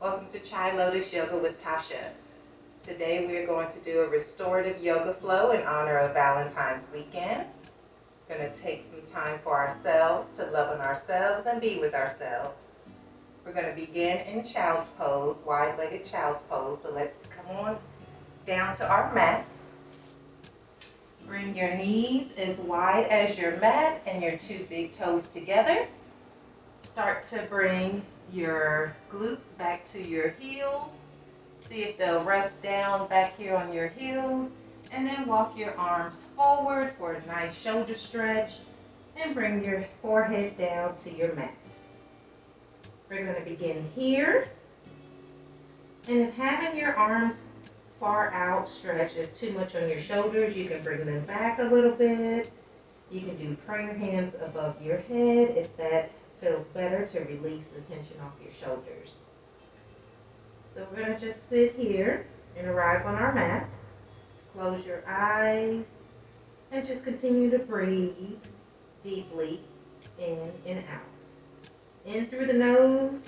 Welcome to Chai Lotus Yoga with Tasha. Today we are going to do a restorative yoga flow in honor of Valentine's weekend. We're going to take some time for ourselves to love on ourselves and be with ourselves. We're going to begin in child's pose, wide-legged child's pose. So let's come on down to our mats. Bring your knees as wide as your mat and your two big toes together. Start to bring your glutes back to your heels. See if they'll rest down back here on your heels. And then walk your arms forward for a nice shoulder stretch. And bring your forehead down to your mat. We're going to begin here. And if having your arms far outstretched is too much on your shoulders, you can bring them back a little bit. You can do prayer hands above your head if that feels better to release the tension off your shoulders. So we're going to just sit here and arrive on our mats. Close your eyes and just continue to breathe deeply in and out. In through the nose,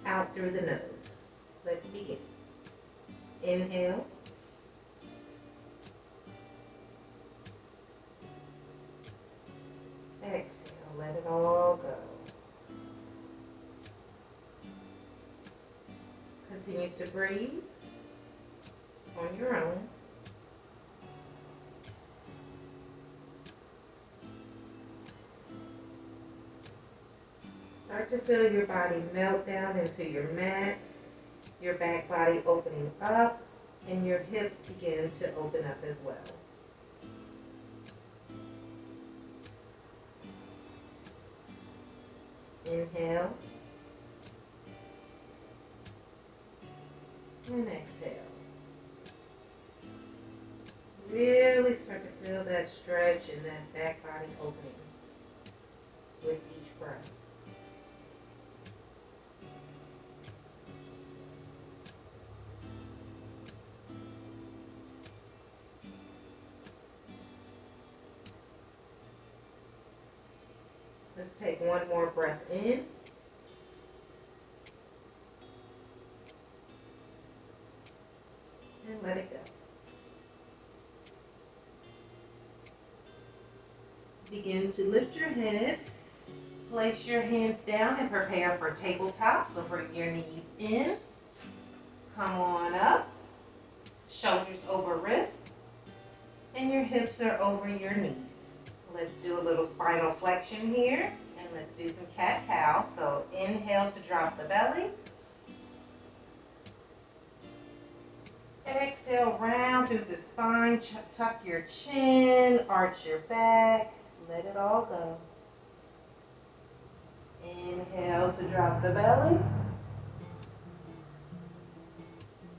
out through the nose. Let's begin. Inhale. Exhale, let it all go. Continue to breathe on your own. Start to feel your body melt down into your mat, your back body opening up, and your hips begin to open up as well. Inhale. And exhale. Really start to feel that stretch and that back body opening with each breath. Let's take one more breath in. And let it go. Begin to lift your head. Place your hands down and prepare for tabletop. So bring your knees in. Come on up. Shoulders over wrists. And your hips are over your knees. Let's do a little spinal flexion here. And let's do some cat-cow. So inhale to drop the belly. Exhale, round through the spine, tuck your chin, arch your back, let it all go. Inhale to drop the belly.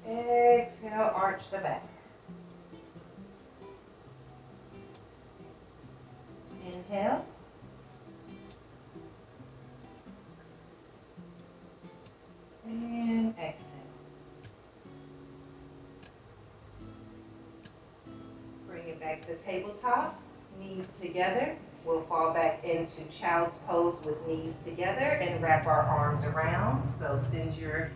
Exhale, arch the back. Inhale. And exhale. Bring it back to tabletop, knees together. We'll fall back into child's pose with knees together and wrap our arms around. So send your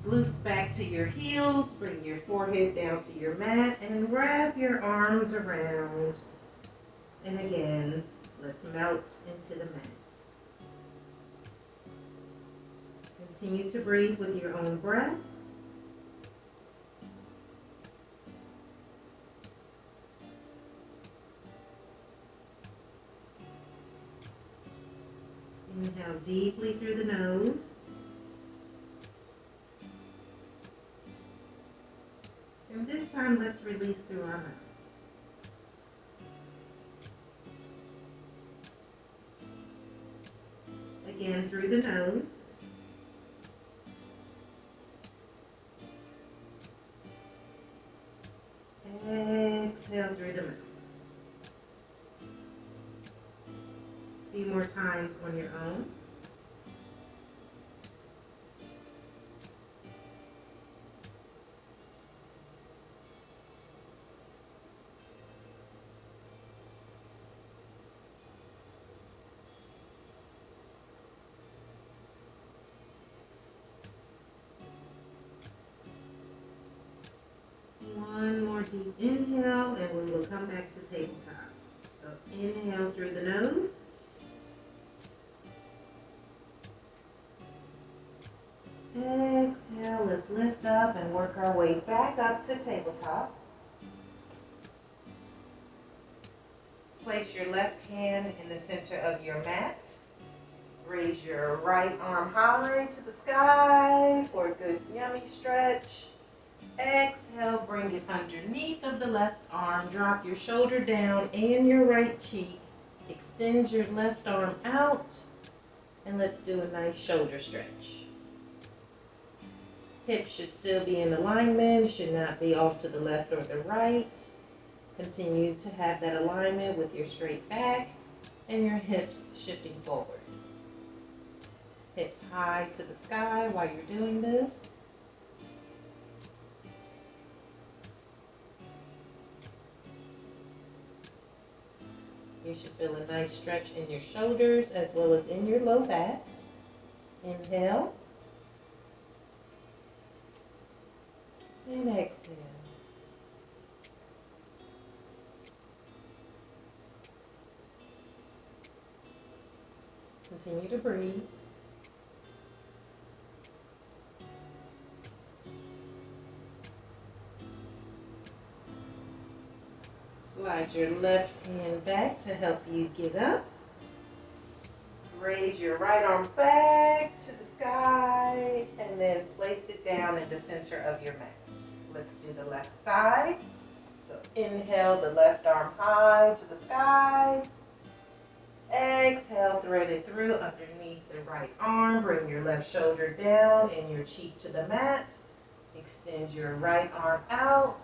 glutes back to your heels, bring your forehead down to your mat, and wrap your arms around. And again, let's melt into the mat. Continue to breathe with your own breath. Inhale deeply through the nose. And this time, let's release through our mouth. Again, through the nose. Exhale through the mouth. A few more times on your own. inhale and we will come back to tabletop. So inhale through the nose. Exhale, let's lift up and work our way back up to tabletop. Place your left hand in the center of your mat. Raise your right arm high to the sky for a good yummy stretch. Exhale, bring it underneath of the left arm. Drop your shoulder down and your right cheek. Extend your left arm out. And let's do a nice shoulder stretch. Hips should still be in alignment, should not be off to the left or the right. Continue to have that alignment with your straight back and your hips shifting forward. Hips high to the sky while you're doing this. You should feel a nice stretch in your shoulders as well as in your low back. Inhale. And exhale. Continue to breathe. Slide your left hand back to help you get up. Raise your right arm back to the sky and then place it down in the center of your mat. Let's do the left side. So inhale the left arm high to the sky. Exhale, thread it through underneath the right arm. Bring your left shoulder down and your cheek to the mat. Extend your right arm out.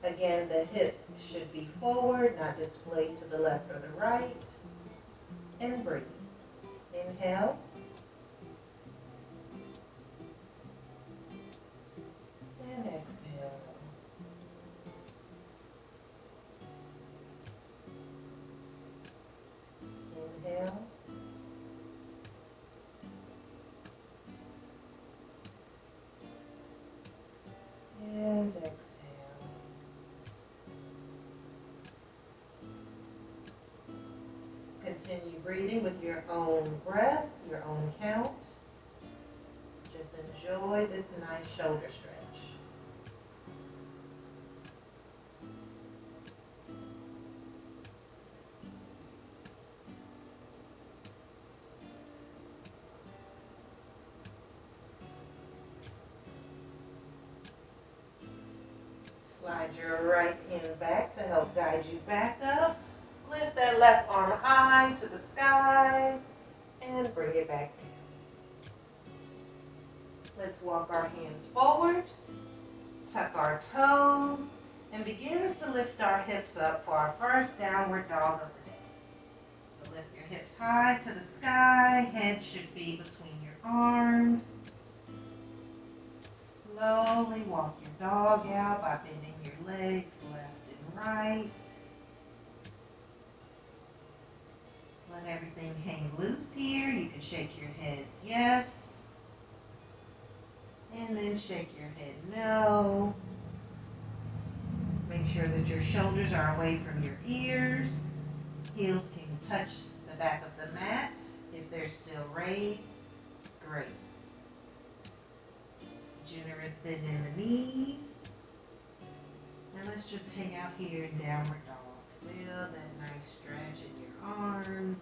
Again, the hips should be forward, not displayed to the left or the right. And breathe. Inhale. And exhale. Inhale. And exhale. Continue breathing with your own breath, your own count. Just enjoy this nice shoulder stretch. Slide your right hand back to help guide you back up. Lift that left arm high to the sky and bring it back down. Let's walk our hands forward, tuck our toes, and begin to lift our hips up for our first downward dog of the day. So lift your hips high to the sky, head should be between your arms. Slowly walk your dog out by bending your legs left and right. Let everything hang loose here. You can shake your head yes. And then shake your head no. Make sure that your shoulders are away from your ears. Heels can touch the back of the mat if they're still raised. Great. Generous bend in the knees. And let's just hang out here in downward dog. Feel that nice stretch in your arms,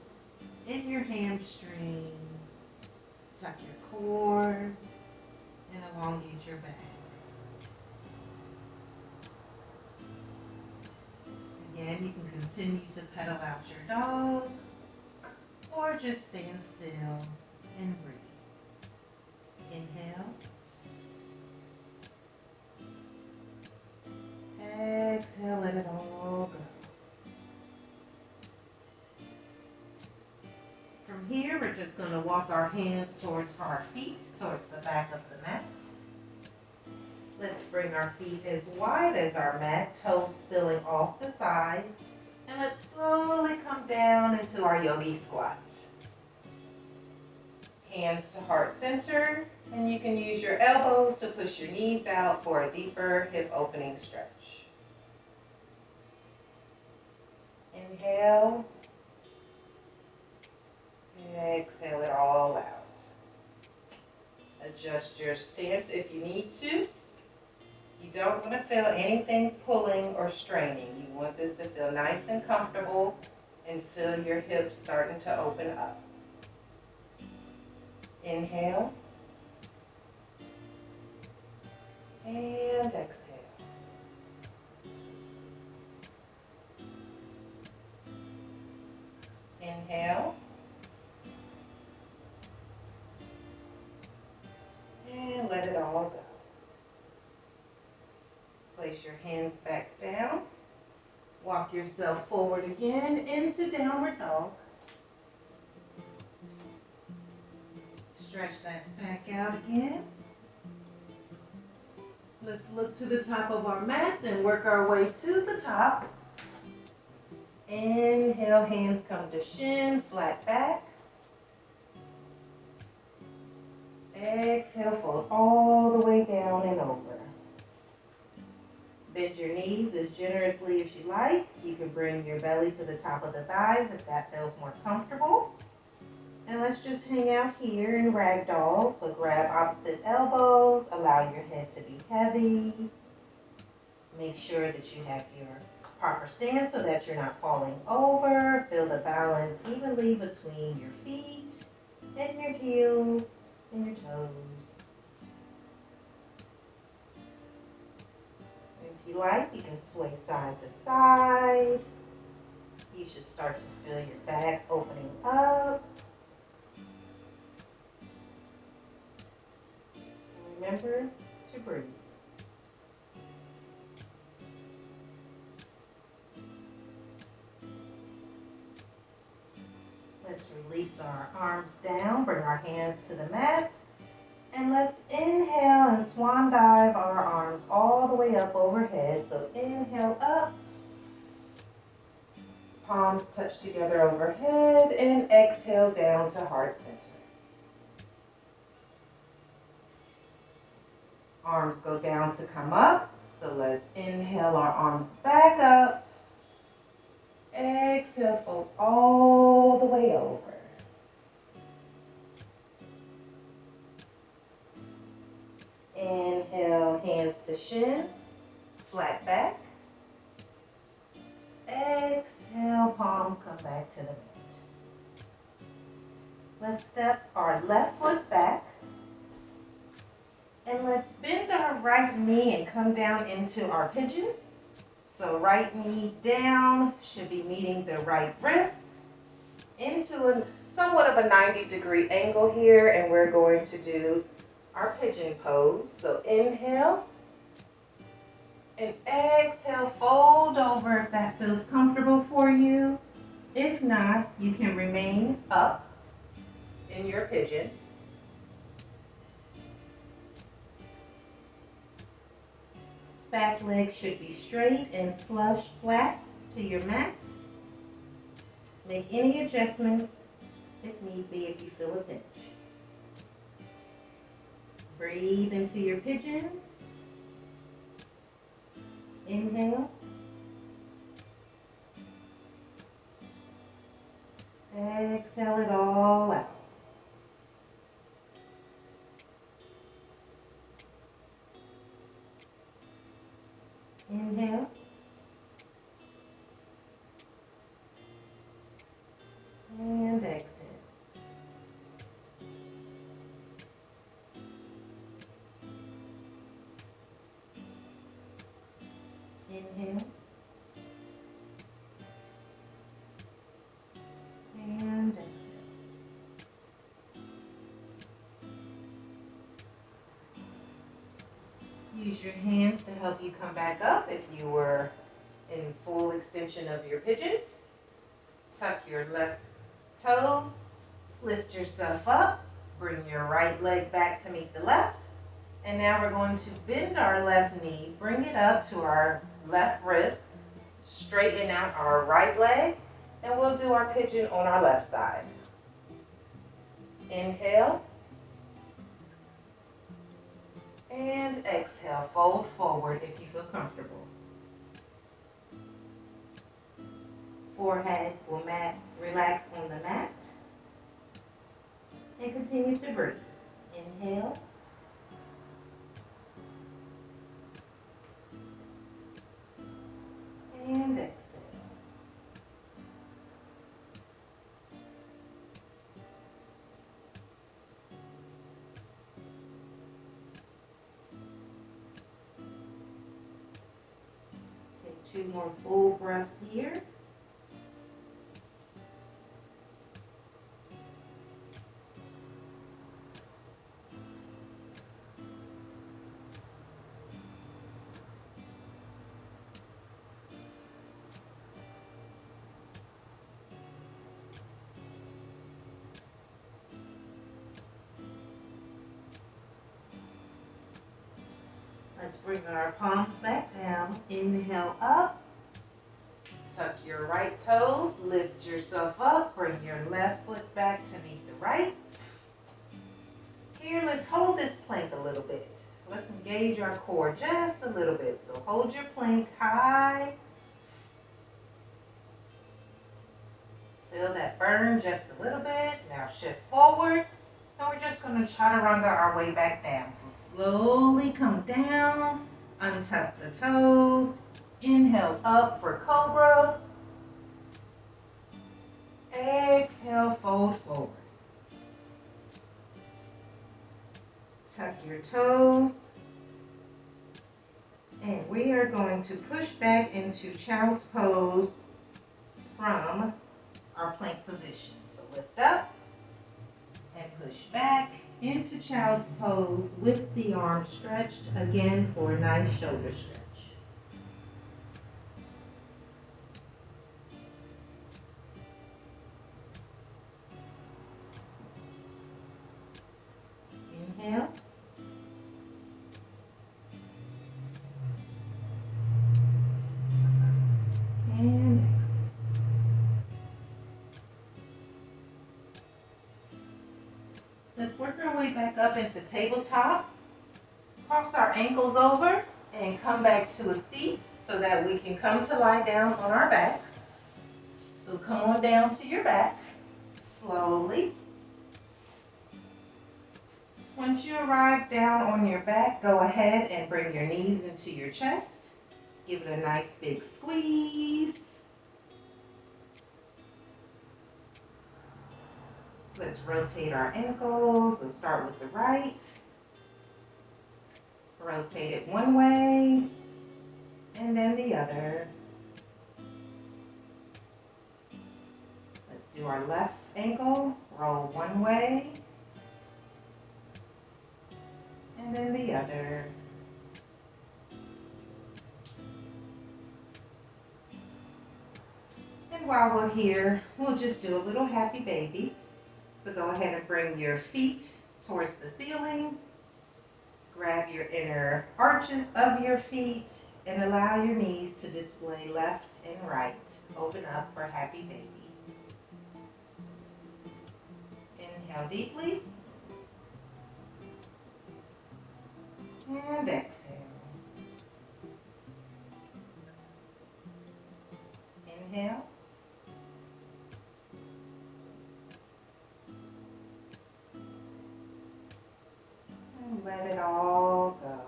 in your hamstrings. Tuck your core and elongate your back. Again, you can continue to pedal out your dog or just stand still and breathe. Inhale. Exhale, let it all go. From here, we're just going to walk our hands towards our feet, towards the back of the mat. Let's bring our feet as wide as our mat, toes spilling off the side. And let's slowly come down into our yogi squat. Hands to heart center, and you can use your elbows to push your knees out for a deeper hip opening stretch. Inhale. Exhale it all out. Adjust your stance if you need to. You don't want to feel anything pulling or straining. You want this to feel nice and comfortable and feel your hips starting to open up. Inhale. And exhale. Inhale. And let it all go. Place your hands back down. Walk yourself forward again into downward dog. Stretch that back out again. Let's look to the top of our mats and work our way to the top. Inhale, hands come to shin, flat back. Exhale, fold all the way down and over. Bend your knees as generously as you like. You can bring your belly to the top of the thighs if that feels more comfortable. And let's just hang out here in ragdoll. So grab opposite elbows, allow your head to be heavy. Make sure that you have your proper stance so that you're not falling over. Feel the balance evenly between your feet and your heels and your toes. If you like, you can sway side to side. You should start to feel your back opening up. Remember to breathe. Let's release our arms down, bring our hands to the mat, and let's inhale and swan dive our arms all the way up overhead. So inhale up, palms touch together overhead, and exhale down to heart center. Arms go down to come up. So let's inhale our arms back up. Exhale, fold all the way over. Inhale, hands to shin, flat back. Exhale, palms come back to the mat. Let's step our left foot back. And let's bend our right knee and come down into our pigeon. So right knee down should be meeting the right wrist into a somewhat of a 90-degree angle here, and we're going to do our pigeon pose. So inhale and exhale, fold over if that feels comfortable for you. If not, you can remain up in your pigeon. Back leg should be straight and flush flat to your mat. Make any adjustments if need be if you feel a pinch. Breathe into your pigeon. Inhale. Exhale it all out. Inhale. And exhale. Inhale. And exhale. Use your hands to help you come back up if you were in full extension of your pigeon. Tuck your left toes, lift yourself up, bring your right leg back to meet the left. And now we're going to bend our left knee, bring it up to our left wrist, straighten out our right leg, and we'll do our pigeon on our left side. Inhale. And exhale, fold forward if you feel comfortable. Forehead will relax on the mat. And continue to breathe. Inhale. And exhale. Take 2 more full breaths here. Let's bring our palms back down. Inhale up. Tuck your right toes. Lift yourself up. Bring your left foot back to meet the right. Here, let's hold this plank a little bit. Let's engage our core just a little bit. So hold your plank high. Feel that burn just a little bit. Now shift forward. And we're just going to chaturanga our way back down. So slowly come down. Untuck the toes. Inhale up for cobra. Exhale, fold forward. Tuck your toes. And we are going to push back into child's pose from our plank position. So lift up and push back into child's pose with the arms stretched again for a nice shoulder stretch. Inhale. And exhale. Let's work our way back up into tabletop. Cross our ankles over and come back to a seat so that we can come to lie down on our backs. So come on down to your back slowly. Once you arrive down on your back, go ahead and bring your knees into your chest. Give it a nice big squeeze. Let's rotate our ankles. Let's start with the right. Rotate it one way and then the other. Let's do our left ankle. Roll one way and then the other. And while we're here, we'll just do a little happy baby. So go ahead and bring your feet towards the ceiling. Grab your inner arches of your feet and allow your knees to display left and right. Open up for happy baby. Inhale deeply. And exhale. Inhale. And let it all go.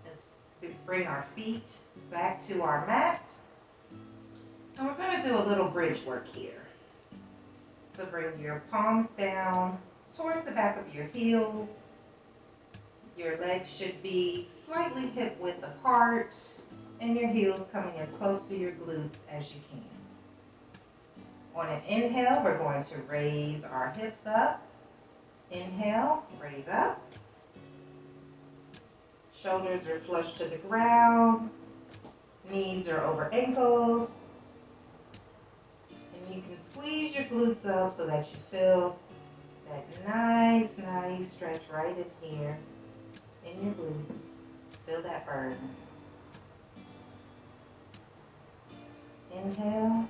Let's bring our feet back to our mat. And we're going to do a little bridge work here. So bring your palms down towards the back of your heels. Your legs should be slightly hip width apart and your heels coming as close to your glutes as you can. On an inhale, we're going to raise our hips up. Inhale, raise up. Shoulders are flush to the ground. Knees are over ankles. And you can squeeze your glutes up so that you feel that nice stretch right in here in your glutes. Feel that burn. Inhale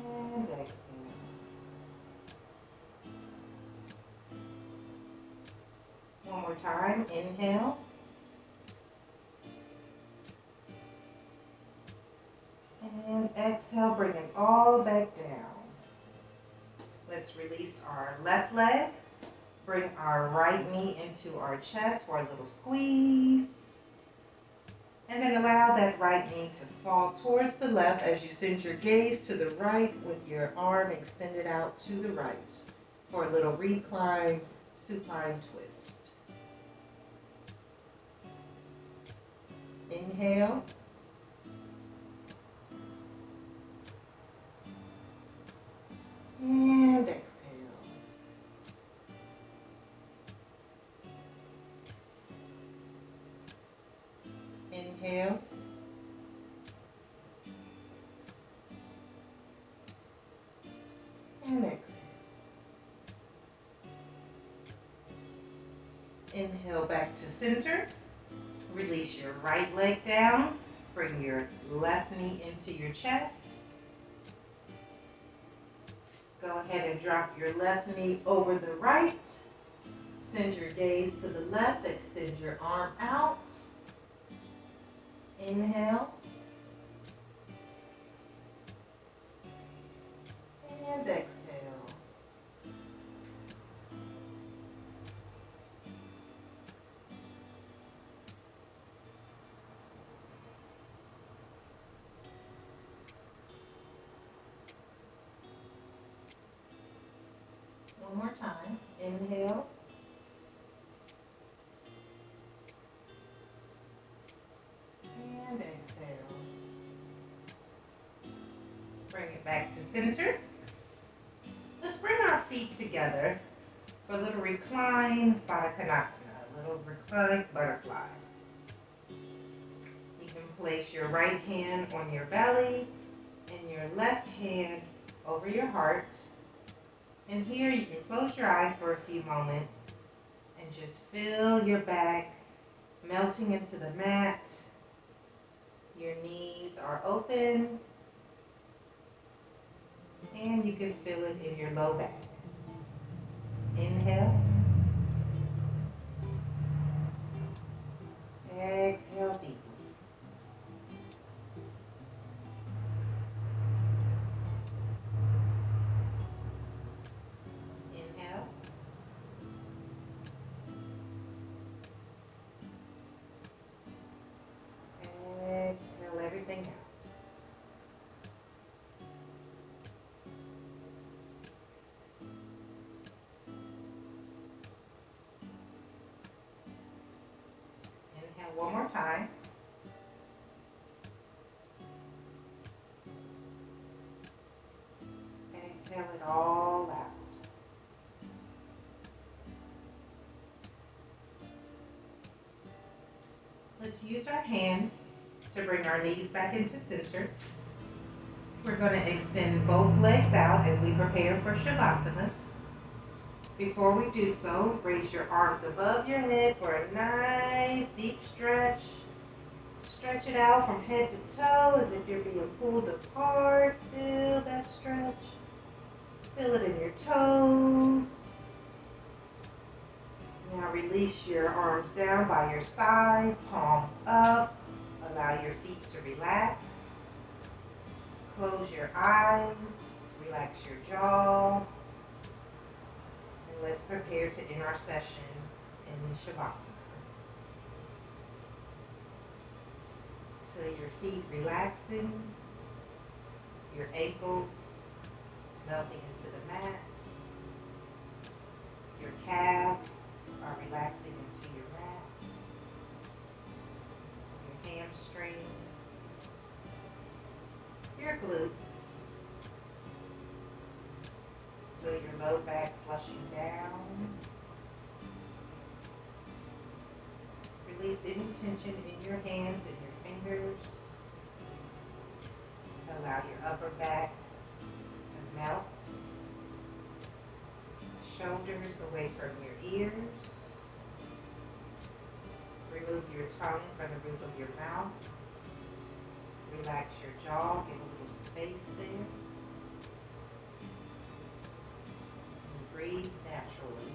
and exhale. One more time. Inhale exhale, bring it all back down. Let's release our left leg. Bring our right knee into our chest for a little squeeze. And then allow that right knee to fall towards the left as you send your gaze to the right with your arm extended out to the right for a little recline, supine twist. Inhale. And exhale. Inhale. And exhale. Inhale back to center. Release your right leg down. Bring your left knee into your chest. Go ahead and drop your left knee over the right. Send your gaze to the left. Extend your arm out. Inhale. And exhale. One more time. Inhale. And exhale. Bring it back to center. Let's bring our feet together for a little recline Baddha-Konasana, a little reclined butterfly. You can place your right hand on your belly and your left hand over your heart. And here you can close your eyes for a few moments and just feel your back melting into the mat. Your knees are open and you can feel it in your low back. Inhale. Exhale deeply. Inhale. Exhale everything out. Inhale one more time. Exhale it all out. Let's use our hands to bring our knees back into center. We're going to extend both legs out as we prepare for Shavasana. Before we do so, raise your arms above your head for a nice deep stretch. Stretch it out from head to toe as if you're being pulled apart. Feel that stretch. Feel it in your toes. Now release your arms down by your side, palms up. Allow your feet to relax. Close your eyes, relax your jaw. And let's prepare to end our session in Shavasana. Feel your feet relaxing, your ankles melting into the mat. Your calves are relaxing into your mat. Your hamstrings, your glutes. Feel your low back flushing down. Release any tension in your hands and your fingers. Allow your upper back to melt. Shoulders away from your ears. Remove your tongue from the roof of your mouth. Relax your jaw, give a little space there. And breathe naturally.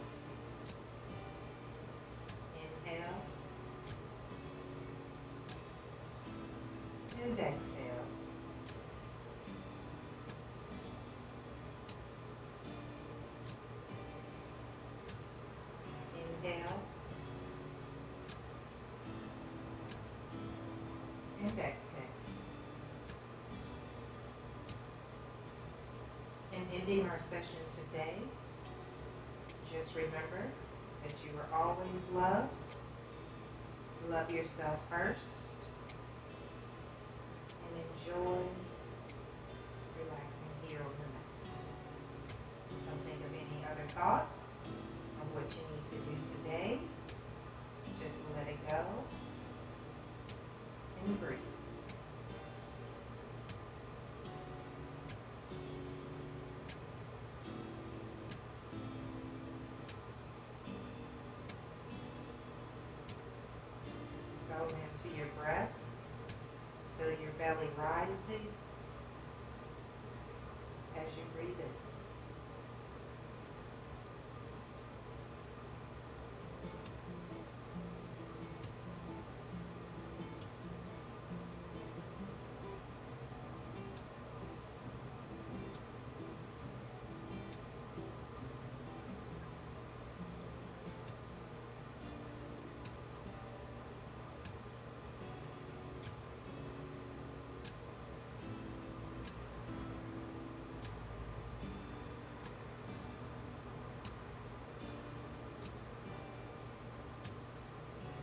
Inhale. And exhale. and exhale. In ending our session today, just remember that you are always loved. Love yourself first. And enjoy relaxing here on the mat. Don't think of any other thoughts of what you need to do today. Just let it go and breathe. Settle into your breath. Feel your belly rising as you breathe in.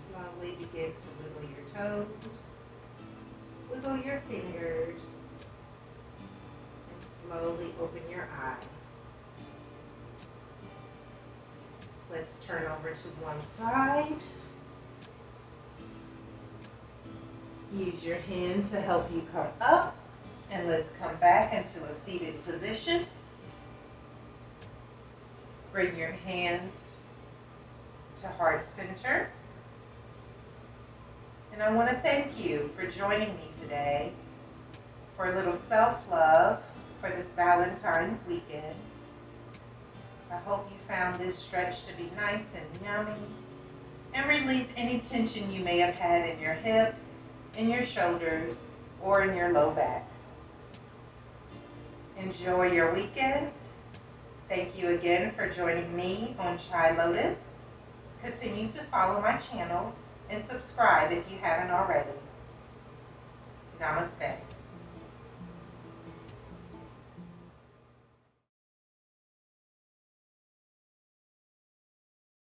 Slowly begin to wiggle your toes, wiggle your fingers, and slowly open your eyes. Let's turn over to one side. Use your hand to help you come up, and let's come back into a seated position. Bring your hands to heart center. And I want to thank you for joining me today for a little self-love for this Valentine's weekend. I hope you found this stretch to be nice and yummy and release any tension you may have had in your hips, in your shoulders, or in your low back. Enjoy your weekend. Thank you again for joining me on Chai Lotus. Continue to follow my channel and subscribe if you haven't already. Namaste.